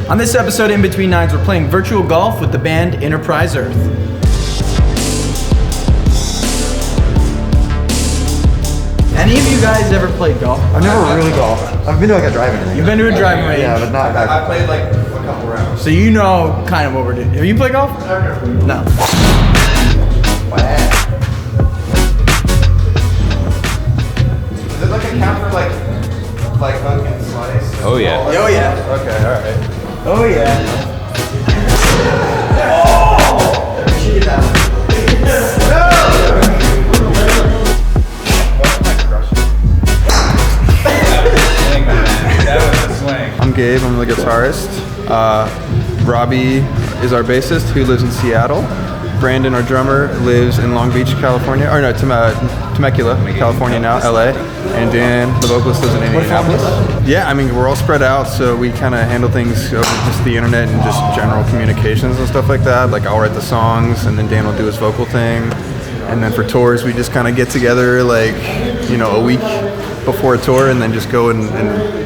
On this episode, In Between Nines, we're playing virtual golf with the band Enterprise Earth. Any of you guys ever played golf? I've never really golfed. I've been to like a driving range. You've been to a driving range? Yeah, but not. I played like a couple rounds. So you know kind of what we're doing. Have you played golf? No. Is it like a count for like hook and slice? Oh yeah. Oh yeah. Okay, alright. Oh yeah. I'm Gabe, I'm the guitarist. Robbie is our bassist who lives in Seattle. Brandon, our drummer, lives in Long Beach, California. Or no, Temecula, California now, LA. And Dan, the vocalist, lives in Indianapolis. Yeah, I mean, we're all spread out, so we kind of handle things over just the internet and just general communications and stuff like that. Like, I'll write the songs, and then Dan will do his vocal thing. And then for tours, we just kind of get together, like, you know, a week before a tour, and then just go and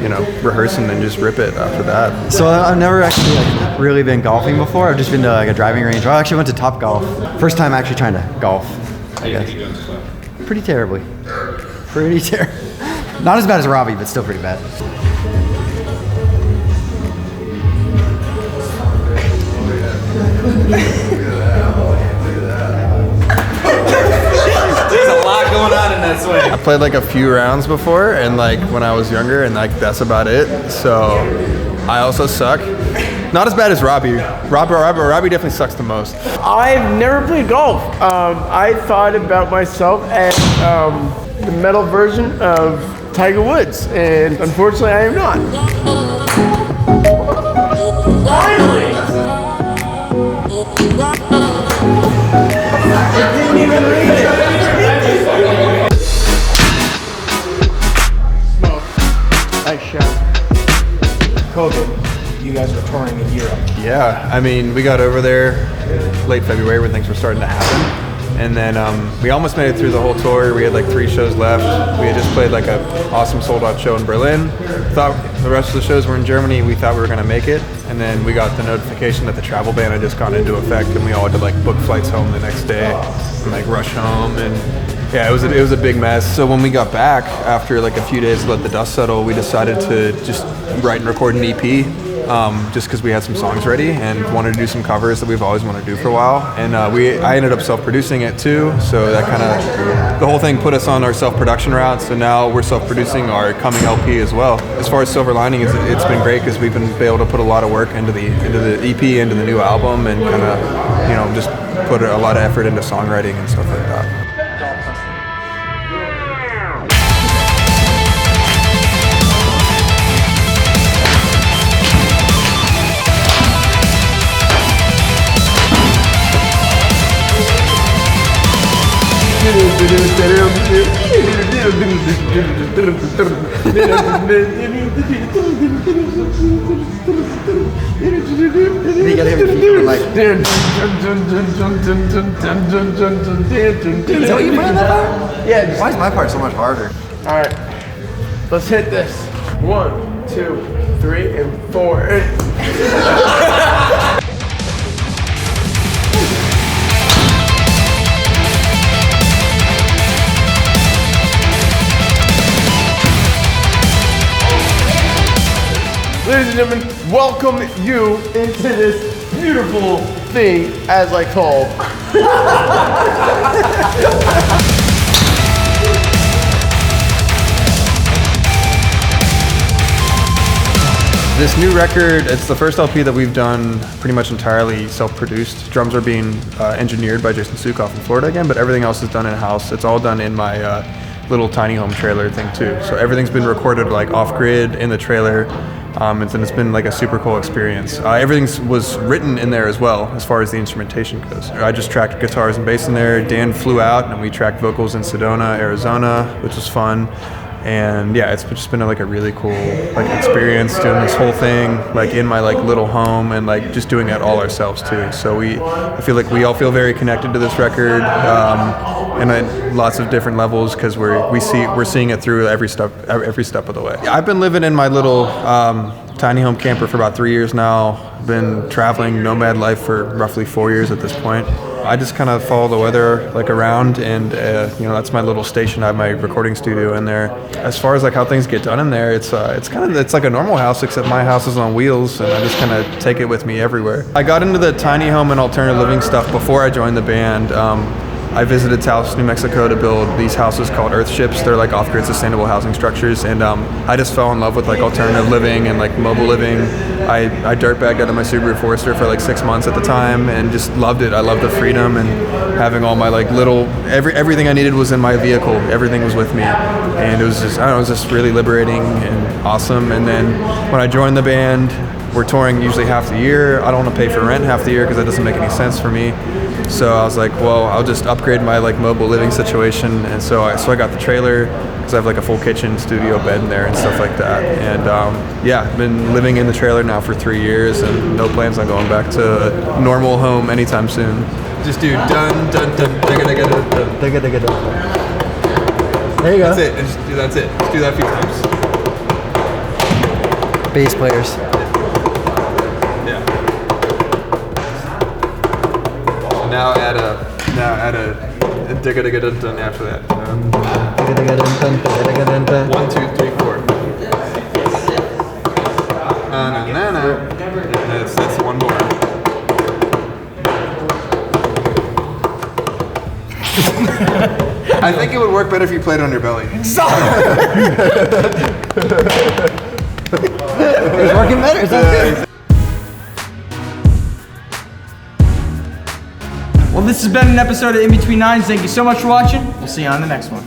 you know, rehearse and then just rip it after that. So I've never actually really been golfing before. I've just been to like a driving range. I actually went to Top Golf. First time actually trying to golf, I guess. Pretty terribly. Pretty terrible. Not as bad as Robbie, but still pretty bad. Going on in that swing. I played like a few rounds before, and like when I was younger, and like that's about it. So I also suck. Not as bad as Robbie. Robbie definitely sucks the most. I've never played golf. I thought about myself as the metal version of Tiger Woods, and unfortunately I am not. Finally! I didn't even read it. Nice shot. COVID, you guys were touring in Europe. Yeah, I mean, we got over there late February when things were starting to happen. And then we almost made it through the whole tour. We had like 3 shows left. We had just played like an awesome sold out show in Berlin. Thought the rest of the shows were in Germany. We thought we were gonna make it. And then we got the notification that the travel ban had just gone into effect, and we all had to like book flights home the next day and like rush home. And yeah, it was a big mess. So when we got back after like a few days to let the dust settle, we decided to just write and record an EP. Just because we had some songs ready and wanted to do some covers that we've always wanted to do for a while. And I ended up self-producing it too, so that kind of, the whole thing put us on our self-production route, so now we're self-producing our coming LP as well. As far as Silver Lining, it's been great because we've been able to put a lot of work into the EP, into the new album, and kind of, you know, just put a lot of effort into songwriting and stuff like that. Did you gotta have your feet going like. Is that what you playing that part? Yeah. Why is my part so much harder? All right. Let's hit this. 1, 2, 3, and 4. Ladies and gentlemen, welcome you into this beautiful thing, as I call. This new record, it's the first LP that we've done pretty much entirely self-produced. Drums are being engineered by Jason Sukoff in Florida again, but everything else is done in-house. It's all done in my little tiny home trailer thing too. So everything's been recorded like off-grid in the trailer. And it's been like a super cool experience. Everything was written in there as well, as far as the instrumentation goes. I just tracked guitars and bass in there. Dan flew out and we tracked vocals in Sedona, Arizona, which was fun. And yeah, it's just been like a really cool like experience doing this whole thing like in my like little home and like just doing it all ourselves too. So I feel like we all feel very connected to this record, and at lots of different levels because we're seeing it through every step of the way. I've been living in my little tiny home camper for about 3 years now. Been traveling nomad life for roughly 4 years at this point. I just kind of follow the weather like around, and you know, that's my little station. I have my recording studio in there. As far as like how things get done in there, it's like a normal house, except my house is on wheels, and I just kind of take it with me everywhere. I got into the tiny home and alternative living stuff before I joined the band. I visited Taos, New Mexico to build these houses called Earthships. They're like off-grid sustainable housing structures, and I just fell in love with like alternative living and like mobile living. I dirtbagged out of my Subaru Forester for like 6 months at the time and just loved it. I loved the freedom and having all my like little, everything I needed was in my vehicle. Everything was with me, and it was just, I don't know, it was just really liberating and awesome. And then when I joined the band, we're touring usually half the year. I don't want to pay for rent half the year because that doesn't make any sense for me. So I was like, well, I'll just upgrade my like mobile living situation. And so I got the trailer because I have like a full kitchen, studio, bed in there and stuff like that. And yeah, I've been living in the trailer now for 3 years and no plans on going back to a normal home anytime soon. Just do dun dun dun digga digga dun dun digga digga dun. There you go. That's it. And that's it. Just do that a few times. Bass players. Yeah. Now add a digga digga dun dun after that. 1, 2, 3, 4. Na na na na. That's one more. I think it would work better if you played on your belly. It's working better. It's okay. Well, this has been an episode of In Between Nines. Thank you so much for watching. We'll see you on the next one.